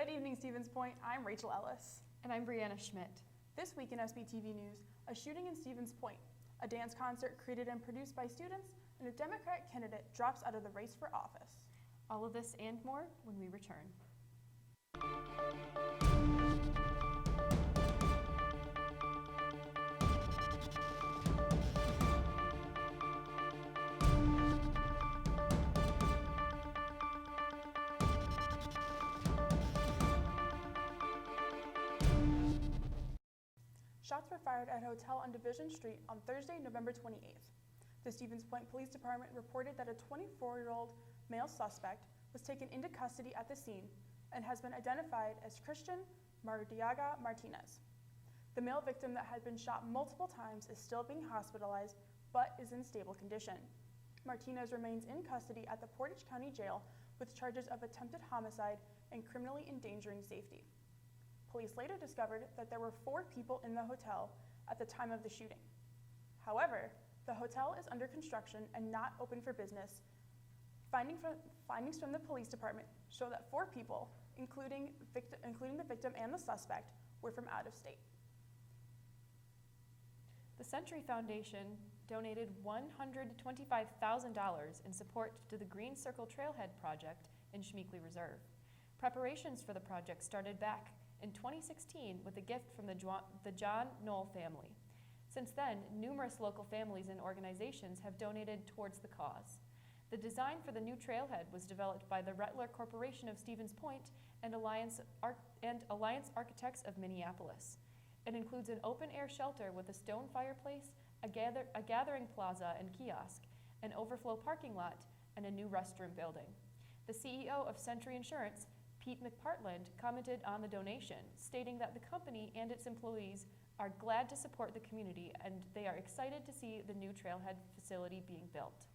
Good evening, Stevens Point. I'm Rachael Ellis. And I'm Breanna Schmitt. This week in SPTV News, a shooting in Stevens Point, a dance concert created and produced by students, and a Democratic candidate drops out of the race for office. All of this and more when we return. Shots were fired at a hotel on Division Street on Thursday, November 28th. The Stevens Point Police Department reported that a 24-year-old male suspect was taken into custody at the scene and has been identified as Christian Mardiaga Martinez. The male victim that had been shot multiple times is still being hospitalized but is in stable condition. Martinez remains in custody at the Portage County Jail with charges of attempted homicide and criminally endangering safety. Police later discovered that there were 4 people in the hotel at the time of the shooting. However, the hotel is under construction and not open for business. Findings from the police department show that 4 people, including the victim and the suspect, were from out of state. The Century Foundation donated $125,000 in support to the Green Circle Trailhead project in Schmeekley Reserve. Preparations for the project started back in 2016 with a gift from the John Knoll family. Since then, numerous local families and organizations have donated towards the cause. The design for the new trailhead was developed by the Rettler Corporation of Stevens Point and Alliance Architects of Minneapolis. It includes an open-air shelter with a stone fireplace, a gathering plaza and kiosk, an overflow parking lot, and a new restroom building. The CEO of Century Insurance, Pete McPartland, commented on the donation, stating that the company and its employees are glad to support the community and they are excited to see the new trailhead facility being built.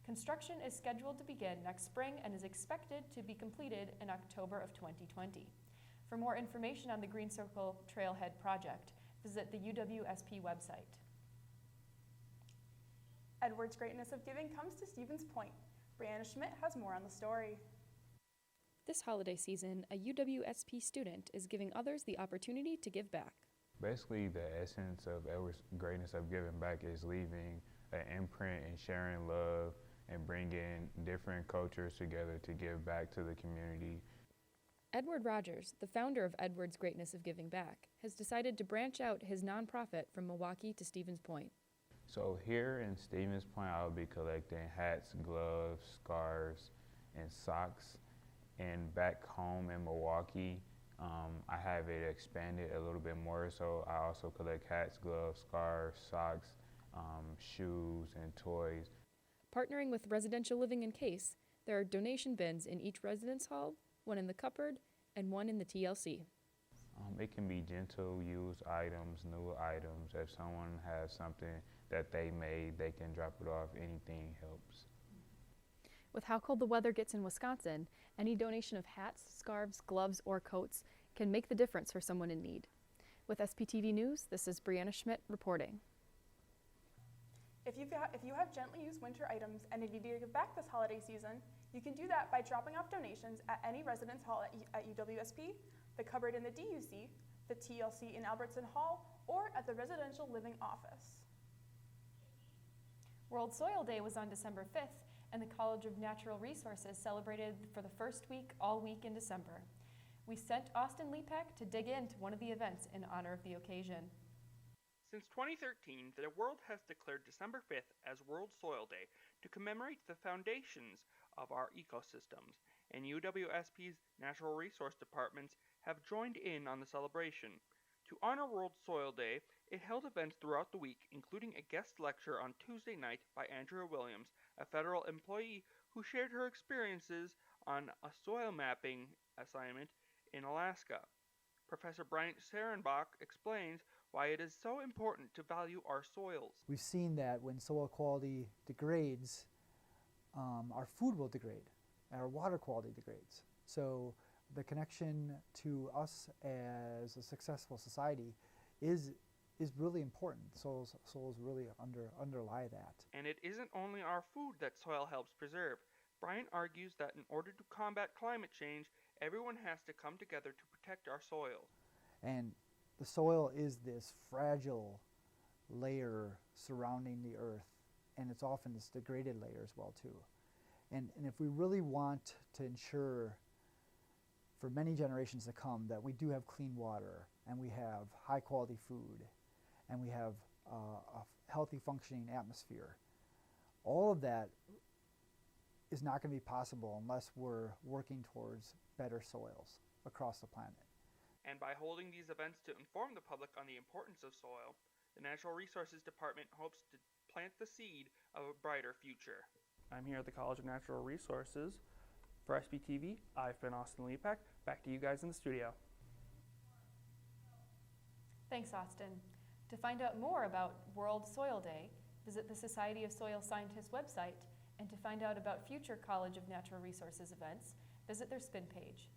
Construction is scheduled to begin next spring and is expected to be completed in October of 2020. For more information on the Green Circle Trailhead project, visit the UWSP website. Edward's Greatness of Giving comes to Stevens Point. Breanna Schmitt has more on the story. This holiday season, a UWSP student is giving others the opportunity to give back. Basically, the essence of Edward's Greatness of Giving Back is leaving an imprint and sharing love and bringing different cultures together to give back to the community. Edward Rogers, the founder of Edward's Greatness of Giving Back, has decided to branch out his nonprofit from Milwaukee to Stevens Point. So here in Stevens Point, I'll be collecting hats, gloves, scarves, and socks. And back home in Milwaukee, I have it expanded a little bit more, so I also collect hats, gloves, scarves, socks, shoes, and toys. Partnering with Residential Living in Case, there are donation bins in each residence hall, one in the cupboard, and one in the TLC. It can be gentle used items, new items. If someone has something that they made, they can drop it off. Anything helps. With how cold the weather gets in Wisconsin, any donation of hats, scarves, gloves, or coats can make the difference for someone in need. With SPTV News, this is Breanna Schmitt reporting. If you have gently used winter items and you need to give back this holiday season, you can do that by dropping off donations at any residence hall at UWSP, the cupboard in the DUC, the TLC in Albertson Hall, or at the Residential Living office. World Soil Day was on December 5th, and the College of Natural Resources celebrated for the first week all week in December. We sent Austin Lepak to dig into one of the events in honor of the occasion. Since 2013, the world has declared December 5th as World Soil Day to commemorate the foundations of our ecosystems, and UWSP's natural resource departments have joined in on the celebration. To honor World Soil Day, it held events throughout the week, including a guest lecture on Tuesday night by Andrea Williams, a federal employee who shared her experiences on a soil mapping assignment in Alaska. Professor Bryant Sarenbach explains why it is so important to value our soils. We've seen that when soil quality degrades, our food will degrade, and our water quality degrades. So the connection to us as a successful society is really important. Soils really underlie that. And it isn't only our food that soil helps preserve. Bryant argues that in order to combat climate change, everyone has to come together to protect our soil. And the soil is this fragile layer surrounding the earth, and it's often this degraded layer as well too. And if we really want to ensure for many generations to come that we do have clean water, and we have high quality food, and we have a healthy functioning atmosphere, all of that is not going to be possible unless we're working towards better soils across the planet. And by holding these events to inform the public on the importance of soil, the Natural Resources Department hopes to plant the seed of a brighter future. I'm here at the College of Natural Resources. For SPTV, I've been Austin Lepak. Back to you guys in the studio. Thanks, Austin. To find out more about World Soil Day, visit the Society of Soil Scientists website, and to find out about future College of Natural Resources events, visit their spin page.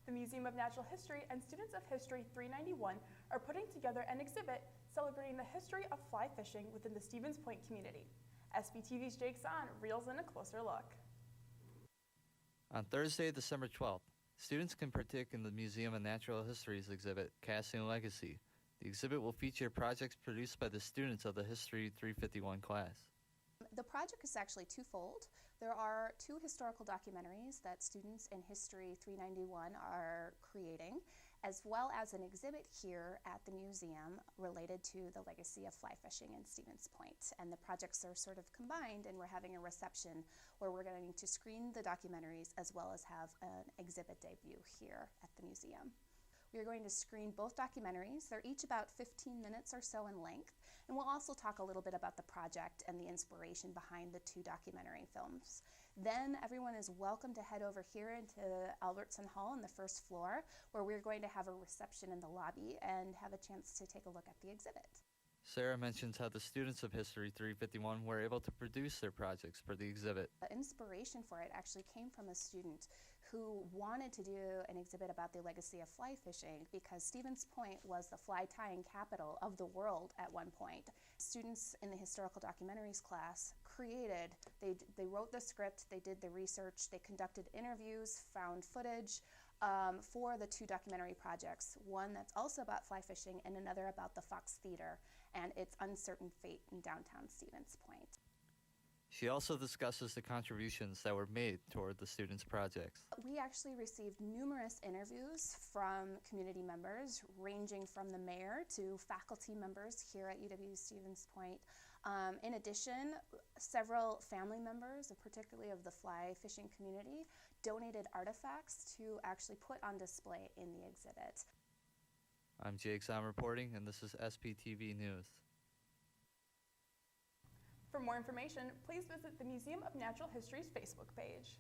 The Museum of Natural History and Students of History 391 are putting together an exhibit celebrating the history of fly fishing within the Stevens Point community. SPTV's Zahn reels in a closer look. On Thursday, December 12th, students can partake in the Museum of Natural History's exhibit, Casting Legacy. The exhibit will feature projects produced by the students of the History 351 class. The project is actually twofold. There are 2 historical documentaries that students in History 391 are creating, as well as an exhibit here at the museum related to the legacy of fly fishing in Stevens Point. And the projects are sort of combined, and we're having a reception where we're going to screen the documentaries as well as have an exhibit debut here at the museum. We are going to screen both documentaries. They're each about 15 minutes or so in length, and we'll also talk a little bit about the project and the inspiration behind the 2 documentary films. Then everyone is welcome to head over here into Albertson Hall on the 1st floor, where we're going to have a reception in the lobby and have a chance to take a look at the exhibit. Sarah mentions how the students of History 351 were able to produce their projects for the exhibit. The inspiration for it actually came from a student who wanted to do an exhibit about the legacy of fly fishing because Stevens Point was the fly tying capital of the world at one point. Students in the historical documentaries class they wrote the script, they did the research, they conducted interviews, found footage for the 2 documentary projects, one that's also about fly fishing and another about the Fox Theater and its uncertain fate in downtown Stevens Point. She also discusses the contributions that were made toward the students' projects. We actually received numerous interviews from community members, ranging from the mayor to faculty members here at UW Stevens Point. In addition, several family members, particularly of the fly fishing community, donated artifacts to actually put on display in the exhibit. I'm Zahn reporting, and this is SPTV News. For more information, please visit the Museum of Natural History's Facebook page.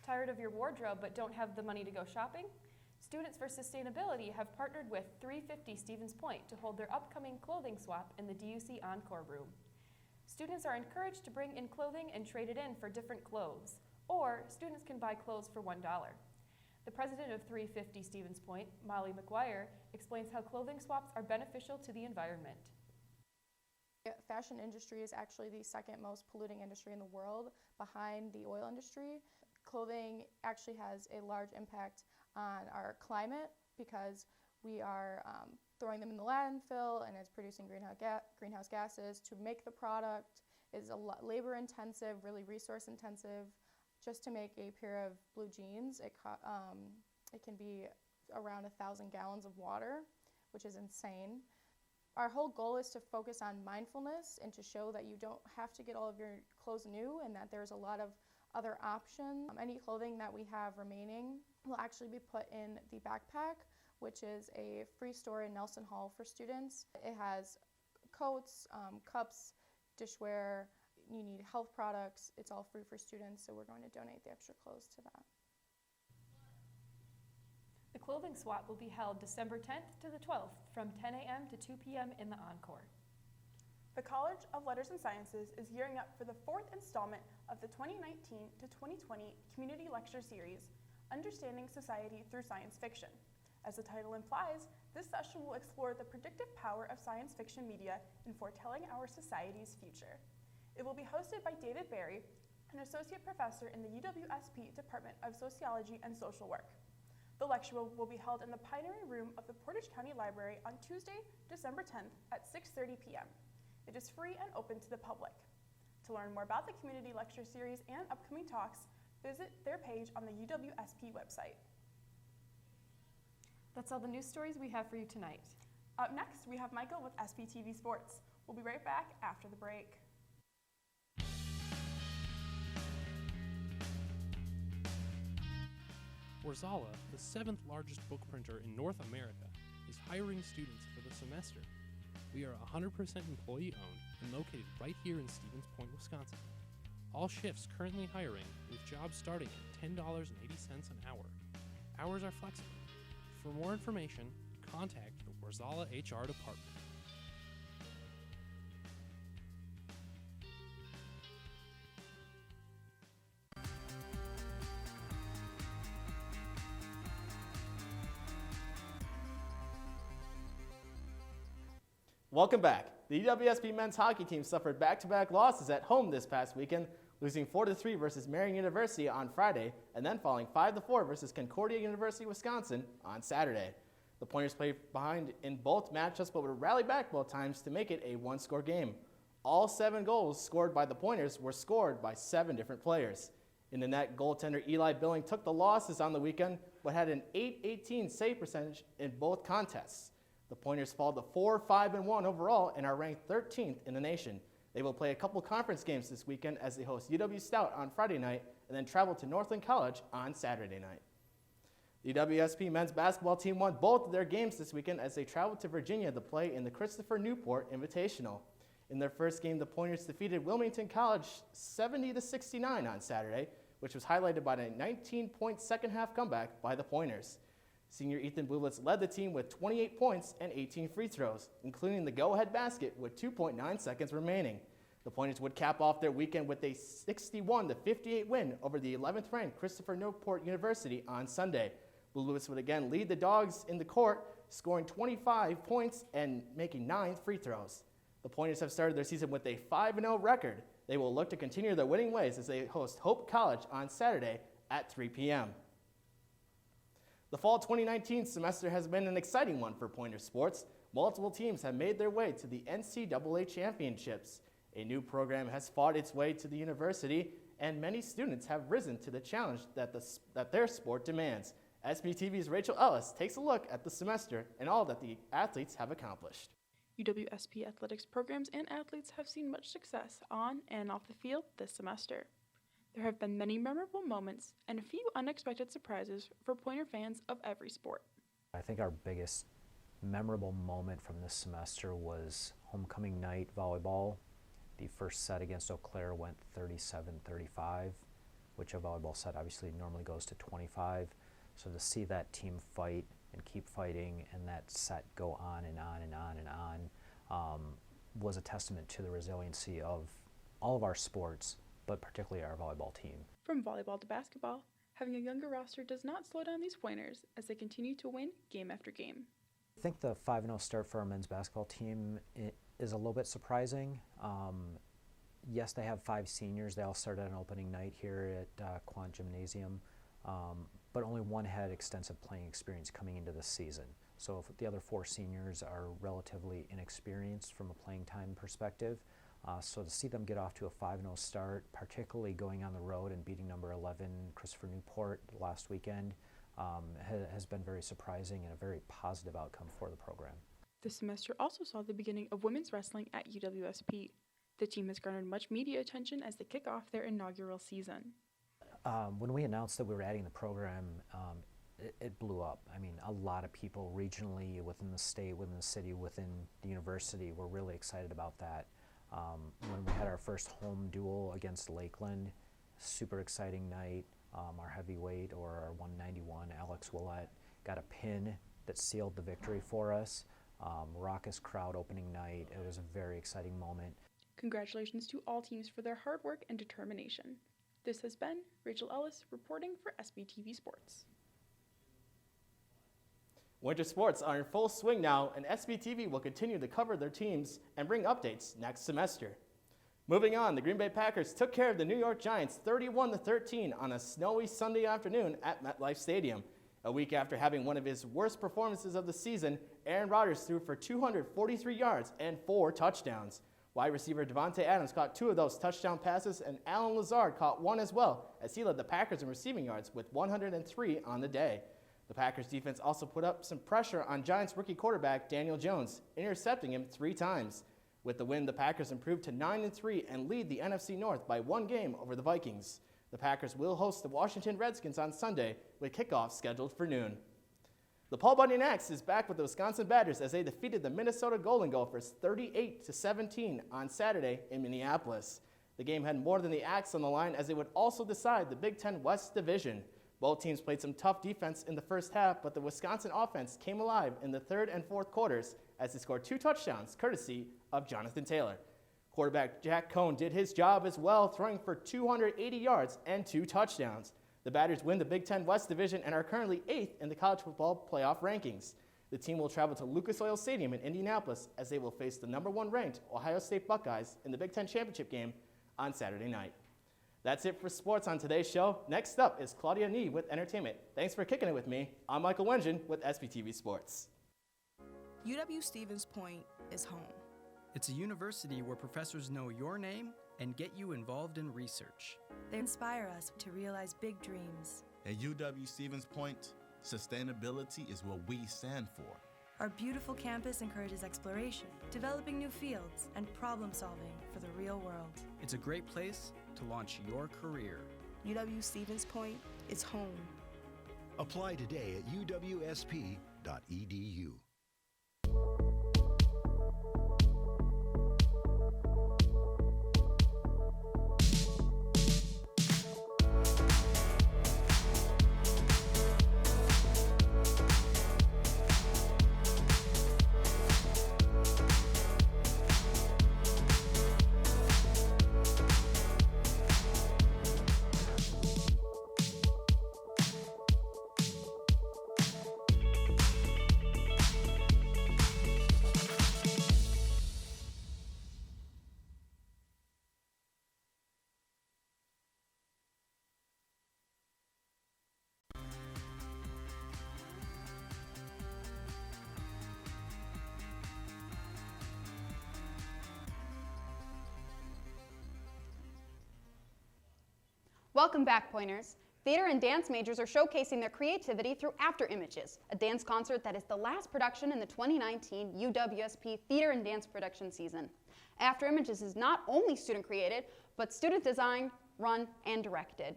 Tired of your wardrobe but don't have the money to go shopping? Students for Sustainability have partnered with 350 Stevens Point to hold their upcoming clothing swap in the DUC Encore Room. Students are encouraged to bring in clothing and trade it in for different clothes, or students can buy clothes for $1. The president of 350 Stevens Point, Molly McGuire, explains how clothing swaps are beneficial to the environment. The fashion industry is actually the 2nd most polluting industry in the world behind the oil industry. Clothing actually has a large impact on our climate because we are throwing them in the landfill and it's producing greenhouse gases. To make the product is a lot labor intensive, really resource intensive. Just to make a pair of blue jeans, it can be around 1,000 gallons of water, which is insane. Our whole goal is to focus on mindfulness and to show that you don't have to get all of your clothes new and that there's a lot of other options. Any clothing that we have remaining will actually be put in the backpack, which is a free store in Nelson Hall for students. It has coats, cups, dishware. You need health products. It's all free for students, so we're going to donate the extra clothes to that. The clothing swap will be held December 10th to the 12th from 10 a.m. to 2 p.m. in the Encore. The College of Letters and Sciences is gearing up for the 4th installment of the 2019 to 2020 Community Lecture Series, Understanding Society Through Science Fiction. As the title implies, this session will explore the predictive power of science fiction media in foretelling our society's future. It will be hosted by David Barry, an associate professor in the UWSP Department of Sociology and Social Work. The lecture will be held in the plenary room of the Portage County Library on Tuesday, December 10th at 6:30 p.m. It is free and open to the public. To learn more about the community lecture series and upcoming talks, visit their page on the UWSP website. That's all the news stories we have for you tonight. Up next, we have Michael with SPTV Sports. We'll be right back after the break. Warzala, the 7th largest book printer in North America, is hiring students for the semester. We are 100% employee-owned and located right here in Stevens Point, Wisconsin. All shifts currently hiring, with jobs starting at $10.80 an hour. Hours are flexible. For more information, contact the Warzala HR department. Welcome back. The UWSP men's hockey team suffered back-to-back losses at home this past weekend, losing 4-3 versus Marian University on Friday, and then falling 5-4 versus Concordia University, Wisconsin on Saturday. The Pointers played behind in both matchups, but would rally back both times to make it a one-score game. All 7 goals scored by the Pointers were scored by 7 different players. In the net, goaltender Eli Billing took the losses on the weekend, but had an .818 save percentage in both contests. The Pointers fall to 4-5-1 overall and are ranked 13th in the nation. They will play a couple conference games this weekend as they host UW Stout on Friday night and then travel to Northland College on Saturday night. The UWSP men's basketball team won both of their games this weekend as they traveled to Virginia to play in the Christopher Newport Invitational. In their first game, the Pointers defeated Wilmington College 70-69 on Saturday, which was highlighted by a 19-point second-half comeback by the Pointers. Senior Ethan Blublitz led the team with 28 points and 18 free throws, including the go-ahead basket with 2.9 seconds remaining. The Pointers would cap off their weekend with a 61-58 win over the 11th-ranked Christopher Newport University on Sunday. Blublitz would again lead the Dogs in the court, scoring 25 points and making 9 free throws. The Pointers have started their season with a 5-0 record. They will look to continue their winning ways as they host Hope College on Saturday at 3 p.m. The fall 2019 semester has been an exciting one for Pointer sports. Multiple teams have made their way to the NCAA championships. A new program has fought its way to the university, and many students have risen to the challenge that their sport demands. SPTV's Rachael Ellis takes a look at the semester and all that the athletes have accomplished. UWSP athletics programs and athletes have seen much success on and off the field this semester. There have been many memorable moments and a few unexpected surprises for Pointer fans of every sport. I think our biggest memorable moment from this semester was homecoming night volleyball. The first set against Eau Claire went 37-35, which a volleyball set obviously normally goes to 25. So to see that team fight and keep fighting and that set go on and on and on and on was a testament to the resiliency of all of our sports, but particularly our volleyball team. From volleyball to basketball, having a younger roster does not slow down these Pointers as they continue to win game after game. I think the 5-0 start for our men's basketball team is a little bit surprising. Yes, they have 5 seniors. They all started on opening night here at Quant Gymnasium, but only one had extensive playing experience coming into this season. So if the other 4 seniors are relatively inexperienced from a playing time perspective. So to see them get off to a 5-0 start, particularly going on the road and beating number 11 Christopher Newport last weekend, has been very surprising and a very positive outcome for the program. This semester also saw the beginning of women's wrestling at UWSP. The team has garnered much media attention as they kick off their inaugural season. When we announced that we were adding the program, it blew up. I mean, a lot of people regionally, within the state, within the city, within the university were really excited about that. When we had our first home duel against Lakeland, super exciting night. Our heavyweight, or our 191, Alex Willett, got a pin that sealed the victory for us. Raucous crowd opening night. It was a very exciting moment. Congratulations to all teams for their hard work and determination. This has been Rachael Ellis reporting for SPTV Sports. Winter sports are in full swing now, and SPTV will continue to cover their teams and bring updates next semester. Moving on, the Green Bay Packers took care of the New York Giants 31-13 on a snowy Sunday afternoon at MetLife Stadium. A week after having one of his worst performances of the season, Aaron Rodgers threw for 243 yards and 4 touchdowns. Wide receiver Davante Adams caught 2 of those touchdown passes, and Allen Lazard caught 1 as well, as he led the Packers in receiving yards with 103 on the day. The Packers defense also put up some pressure on Giants rookie quarterback Daniel Jones, intercepting him 3 times. With the win, the Packers improved to 9-3 and lead the NFC North by 1 game over the Vikings. The Packers will host the Washington Redskins on Sunday, with kickoff scheduled for noon. The Paul Bunyan Axe is back with the Wisconsin Badgers as they defeated the Minnesota Golden Gophers 38-17 on Saturday in Minneapolis. The game had more than the Axe on the line, as it would also decide the Big Ten West Division. Both teams played some tough defense in the first half, but the Wisconsin offense came alive in the third and fourth quarters as they scored 2 touchdowns, courtesy of Jonathan Taylor. Quarterback Jack Cohn did his job as well, throwing for 280 yards and 2 touchdowns. The Badgers win the Big Ten West Division and are currently 8th in the college football playoff rankings. The team will travel to Lucas Oil Stadium in Indianapolis as they will face the #1 ranked Ohio State Buckeyes in the Big Ten Championship game on Saturday night. That's it for sports on today's show. Next up is Claudia Neve with entertainment. Thanks for kicking it with me. I'm Michael Wengrzyn with SPTV Sports. UW-Stevens Point is home. It's a university where professors know your name and get you involved in research. They inspire us to realize big dreams. At UW-Stevens Point, sustainability is what we stand for. Our beautiful campus encourages exploration, developing new fields, and problem solving for the real world. It's a great place to launch your career. UW-Stevens Point is home. Apply today at uwsp.edu. Welcome back, Pointers. Theater and dance majors are showcasing their creativity through After Images, a dance concert that is the last production in the 2019 UWSP Theater and Dance production season. After Images is not only student-created, but student-designed, run, and directed.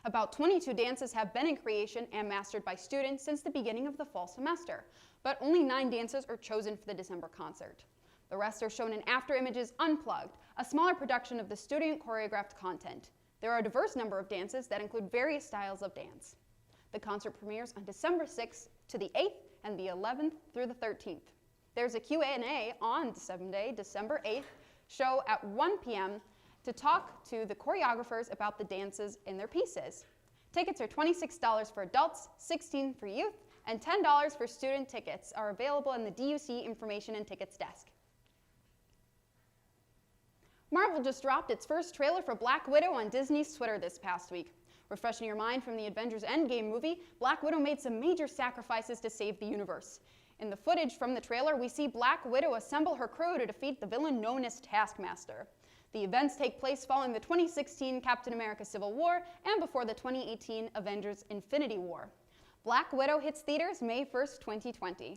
About 22 dances have been in creation and mastered by students since the beginning of the fall semester, but only 9 dances are chosen for the December concert. The rest are shown in After Images Unplugged, a smaller production of the student choreographed content. There are a diverse number of dances that include various styles of dance. The concert premieres on December 6th to the 8th and the 11th through the 13th. There's a Q&A on Sunday, December 8th, show at 1 p.m. to talk to the choreographers about the dances in their pieces. Tickets are $26 for adults, $16 for youth, and $10 for student tickets are available in the DUC Information and Tickets desk. Marvel just dropped its first trailer for Black Widow on Disney's Twitter this past week. Refreshing your mind from the Avengers Endgame movie, Black Widow made some major sacrifices to save the universe. In the footage from the trailer, we see Black Widow assemble her crew to defeat the villain known as Taskmaster. The events take place following the 2016 Captain America Civil War and before the 2018 Avengers Infinity War. Black Widow hits theaters May 1st, 2020.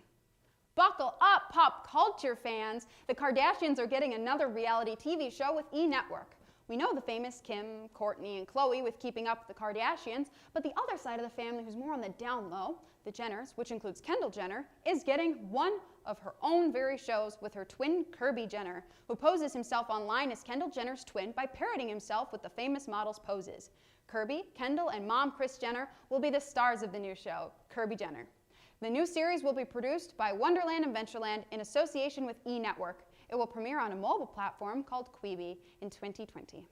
Buckle up, pop culture fans! The Kardashians are getting another reality TV show with E! Network. We know the famous Kim, Kourtney, and Khloe with Keeping Up with the Kardashians, but the other side of the family who's more on the down low, the Jenners, which includes Kendall Jenner, is getting one of her own very shows with her twin Kirby Jenner, who poses himself online as Kendall Jenner's twin by parroting himself with the famous model's poses. Kirby, Kendall, and mom Kris Jenner will be the stars of the new show, Kirby Jenner. The new series will be produced by Wonderland and Ventureland in association with E! Network. It will premiere on a mobile platform called Quibi in 2020.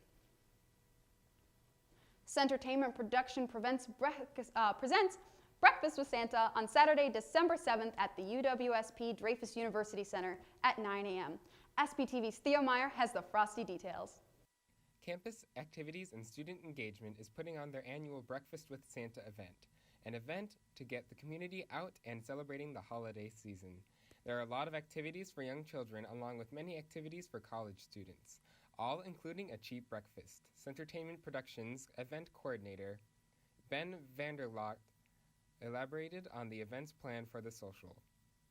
Centertainment Production presents Breakfast with Santa on Saturday, December 7th at the UWSP Dreyfus University Center at 9 a.m. SPTV's Theo Meyer has the frosty details. Campus Activities and Student Engagement is putting on their annual Breakfast with Santa event, an event to get the community out and celebrating the holiday season. There are a lot of activities for young children, along with many activities for college students, all including a cheap breakfast. Centertainment Productions event coordinator Ben Vanderlocht elaborated on the event's plan for the social.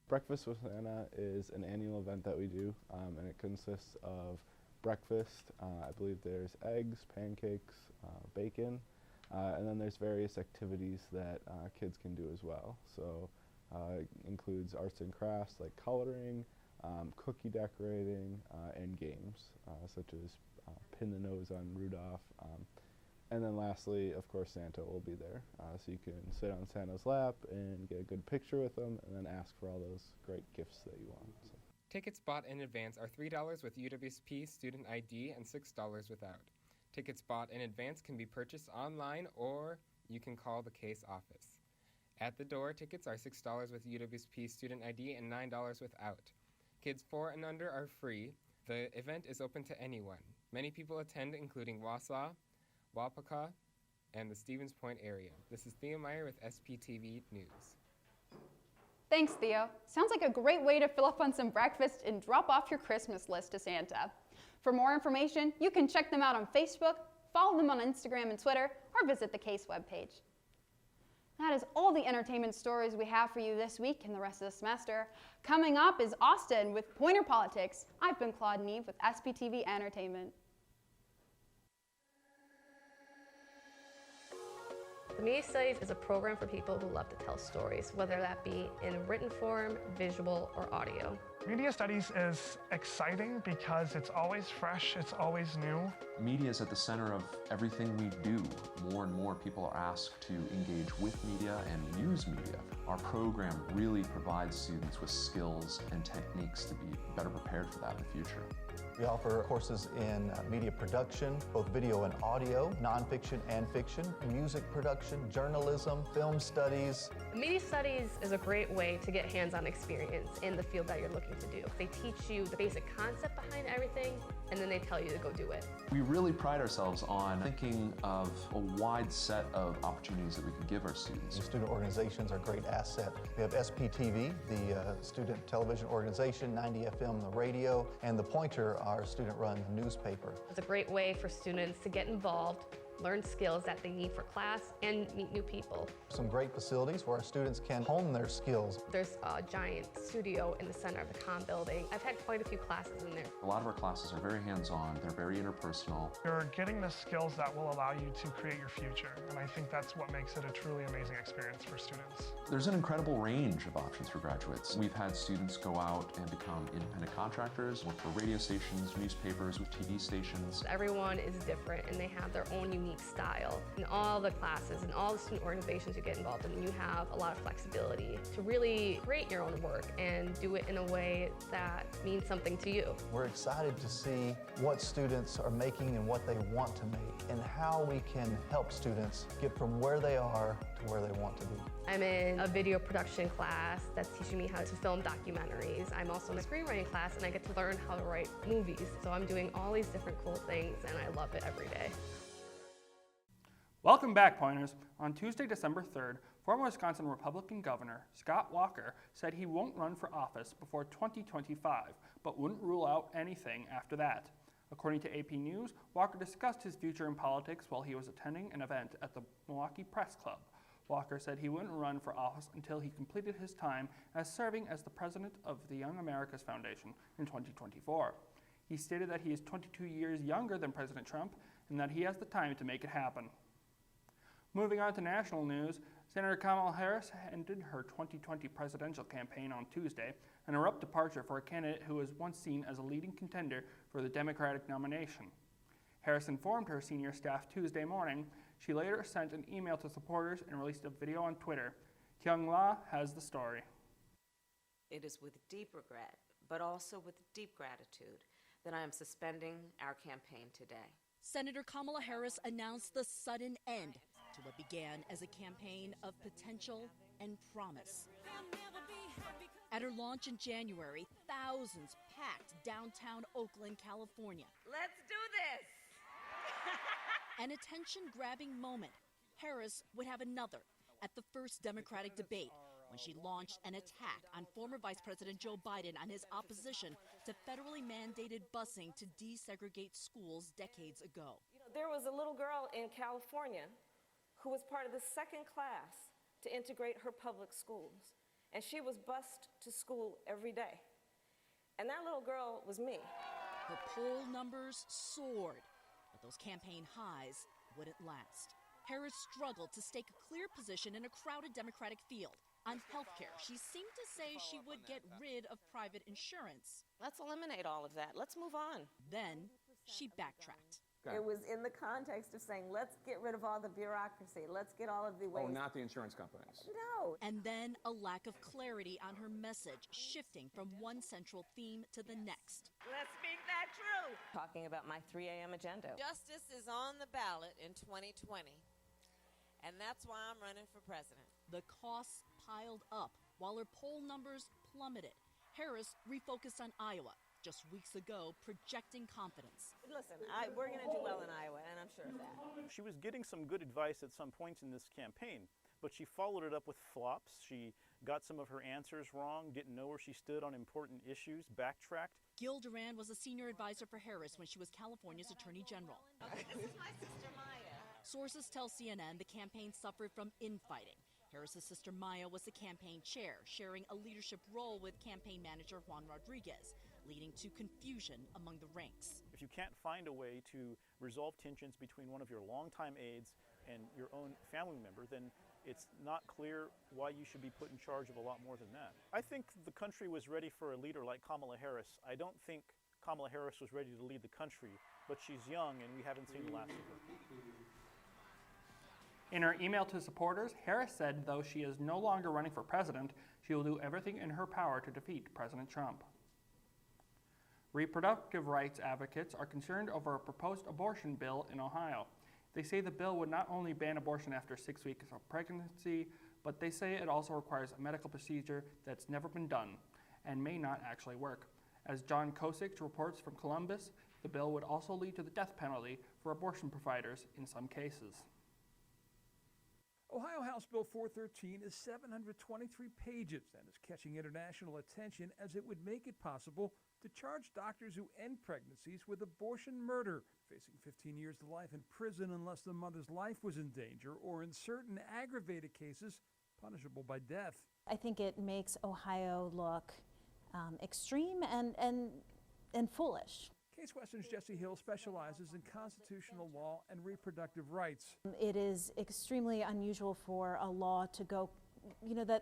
Breakfast with Santa is an annual event that we do, and it consists of breakfast. I believe there's eggs, pancakes, bacon, and then there's various activities that kids can do as well. So it includes arts and crafts like coloring, cookie decorating, and games such as pin the nose on Rudolph. And then lastly, of course, Santa will be there. So you can sit on Santa's lap and get a good picture with him and then ask for all those great gifts that you want. So. Tickets bought in advance are $3 with UWSP student ID and $6 without. Tickets bought in advance can be purchased online or you can call the case office. At the door, tickets are $6 with UWSP student ID and $9 without. Kids 4 and under are free. The event is open to anyone. Many people attend, including Wausau, Wapaka, and the Stevens Point area. This is Theo Meyer with SPTV News. Thanks, Theo. Sounds like a great way to fill up on some breakfast and drop off your Christmas list to Santa. For more information, you can check them out on Facebook, follow them on Instagram and Twitter, or visit the Case webpage. That is all the entertainment stories we have for you this week and the rest of the semester. Coming up is Austin with Pointer Politics. I've been Claudia Neve with SPTV Entertainment. The Media Studies is a program for people who love to tell stories, whether that be in written form, visual, or audio. Media Studies is exciting because it's always fresh, it's always new. Media is at the center of everything we do. More and more people are asked to engage with media and use media. Our program really provides students with skills and techniques to be better prepared for that in the future. We offer courses in media production, both video and audio, nonfiction and fiction, music production, journalism, film studies. Media Studies is a great way to get hands-on experience in the field that you're looking to do. They teach you the basic concept behind everything, and then they tell you to go do it. We really pride ourselves on thinking of a wide set of opportunities that we can give our students. The student organizations are a great asset. We have SPTV, the student television organization, 90 FM, the radio, and the Pointer, our student-run newspaper. It's a great way for students to get involved, learn skills that they need for class, and meet new people. Some great facilities where our students can hone their skills. There's a giant studio in the center of the comm building. I've had quite a few classes in there. A lot of our classes are very hands-on, they're very interpersonal. You're getting the skills that will allow you to create your future, and I think that's what makes it a truly amazing experience for students. There's an incredible range of options for graduates. We've had students go out and become independent contractors, work for radio stations, newspapers, with TV stations. Everyone is different and they have their own unique style. In all the classes and all the student organizations you get involved in, you have a lot of flexibility to really create your own work and do it in a way that means something to you. We're excited to see what students are making and what they want to make and how we can help students get from where they are to where they want to be. I'm in a video production class that's teaching me how to film documentaries. I'm also in a screenwriting class and I get to learn how to write movies. So I'm doing all these different cool things and I love it every day. Welcome back, Pointers. On Tuesday, December 3rd, former Wisconsin Republican Governor Scott Walker said he won't run for office before 2025, but wouldn't rule out anything after that. According to AP News, Walker discussed his future in politics while he was attending an event at the Milwaukee Press Club. Walker said he wouldn't run for office until he completed his time as serving as the president of the Young America's Foundation in 2024. He stated that he is 22 years younger than President Trump and that he has the time to make it happen. Moving on to national news, Senator Kamala Harris ended her 2020 presidential campaign on Tuesday, an abrupt departure for a candidate who was once seen as a leading contender for the Democratic nomination. Harris informed her senior staff Tuesday morning. She later sent an email to supporters and released a video on Twitter. Kyung La has the story. It is with deep regret, but also with deep gratitude, that I am suspending our campaign today. Senator Kamala Harris announced the sudden end to what began as a campaign of potential and promise. At her launch in January, thousands packed downtown Oakland, California. Let's do this! An attention-grabbing moment. Harris would have another at the first Democratic debate when she launched an attack on former Vice President Joe Biden on his opposition to federally mandated busing to desegregate schools decades ago. There was a little girl in California who was part of the second class to integrate her public schools, and she was bused to school every day. And that little girl was me. Her poll numbers soared, but those campaign highs wouldn't last. Harris struggled to stake a clear position in a crowded Democratic field. On health care, she seemed to say she would get rid of private insurance. Let's eliminate all of that. Let's move on. Then she backtracked. It was in the context of saying, let's get rid of all the bureaucracy. Let's get all of the ways. Oh, not the insurance companies. No. And then a lack of clarity on her message, shifting from one central theme to the next. Let's speak that truth. Talking about my 3 a.m. agenda. Justice is on the ballot in 2020, and that's why I'm running for president. The costs piled up while her poll numbers plummeted. Harris refocused on Iowa. Just weeks ago, projecting confidence. Listen, we're going to do well in Iowa, and I'm sure of that. She was getting some good advice at some points in this campaign, but she followed it up with flops. She got some of her answers wrong, didn't know where she stood on important issues, backtracked. Gil Duran was a senior advisor for Harris when she was California's Attorney General. This is my sister Maya. Sources tell CNN the campaign suffered from infighting. Harris's sister Maya was the campaign chair, sharing a leadership role with campaign manager Juan Rodriguez, leading to confusion among the ranks. If you can't find a way to resolve tensions between one of your longtime aides and your own family member, then it's not clear why you should be put in charge of a lot more than that. I think the country was ready for a leader like Kamala Harris. I don't think Kamala Harris was ready to lead the country, but she's young and we haven't seen the last of her. In her email to supporters, Harris said though she is no longer running for president, she will do everything in her power to defeat President Trump. Reproductive rights advocates are concerned over a proposed abortion bill in Ohio. They say the bill would not only ban abortion after 6 weeks of pregnancy, but they say it also requires a medical procedure that's never been done and may not actually work. As John Kosick reports from Columbus, the bill would also lead to the death penalty for abortion providers in some cases. Ohio House Bill 413 is 723 pages and is catching international attention as it would make it possible to charge doctors who end pregnancies with abortion murder, facing 15 years to life in prison unless the mother's life was in danger, or in certain aggravated cases, punishable by death. I think it makes Ohio look extreme and foolish. Case Western's Jesse Hill specializes in constitutional law and reproductive rights. It is extremely unusual for a law to go,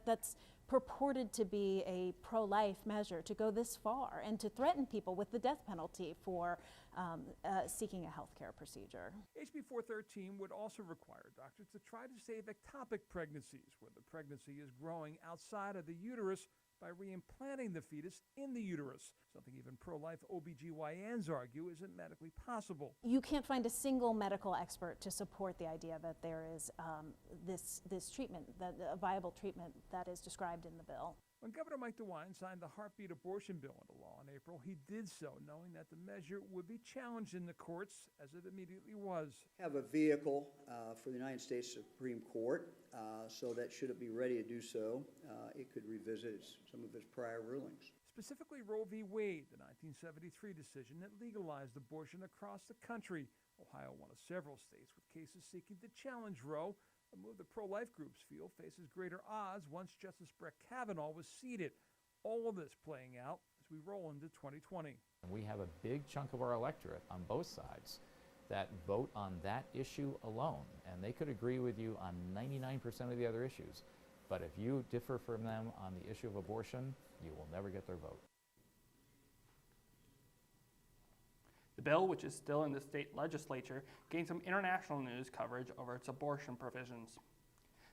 that's purported to be a pro-life measure, to go this far and to threaten people with the death penalty for seeking a health care procedure. HB 413 would also require doctors to try to save ectopic pregnancies, where the pregnancy is growing outside of the uterus, by reimplanting the fetus in the uterus, something even pro-life OBGYNs argue isn't medically possible. You can't find a single medical expert to support the idea that there is this treatment, a viable treatment that is described in the bill. When Governor Mike DeWine signed the heartbeat abortion bill into law in April, he did so knowing that the measure would be challenged in the courts, as it immediately was. Have a vehicle for the United States Supreme Court so that should it be ready to do so, it could revisit some of its prior rulings. Specifically Roe v. Wade, the 1973 decision that legalized abortion across the country. Ohio, one of several states with cases seeking to challenge Roe, a move the pro-life groups feel faces greater odds once Justice Brett Kavanaugh was seated. All of this playing out as we roll into 2020. We have a big chunk of our electorate on both sides that vote on that issue alone, and they could agree with you on 99% of the other issues. But if you differ from them on the issue of abortion, you will never get their vote. The bill, which is still in the state legislature, gained some international news coverage over its abortion provisions.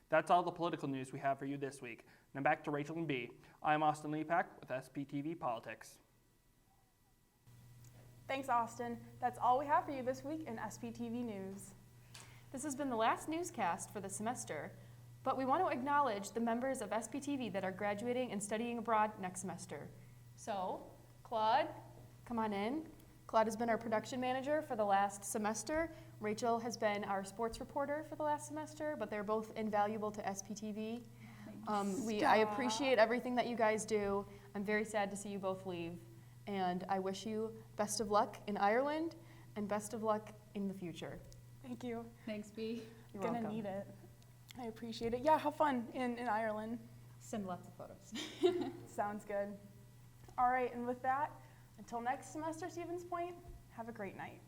That's all the political news we have for you this week. Now back to Rachael and B. I'm Austin Lepak with SPTV Politics. Thanks, Austin. That's all we have for you this week in SPTV News. This has been the last newscast for the semester, but we want to acknowledge the members of SPTV that are graduating and studying abroad next semester. So, Claude, come on in. Claude has been our production manager for the last semester. Rachel has been our sports reporter for the last semester, but they're both invaluable to SPTV. I appreciate everything that you guys do. I'm very sad to see you both leave, and I wish you best of luck in Ireland and best of luck in the future. Thank you. Thanks, B. You're Gonna welcome. need it. I appreciate it. Yeah, have fun in Ireland. Send lots of photos. Sounds good. All right, and with that, until next semester, Stevens Point, have a great night.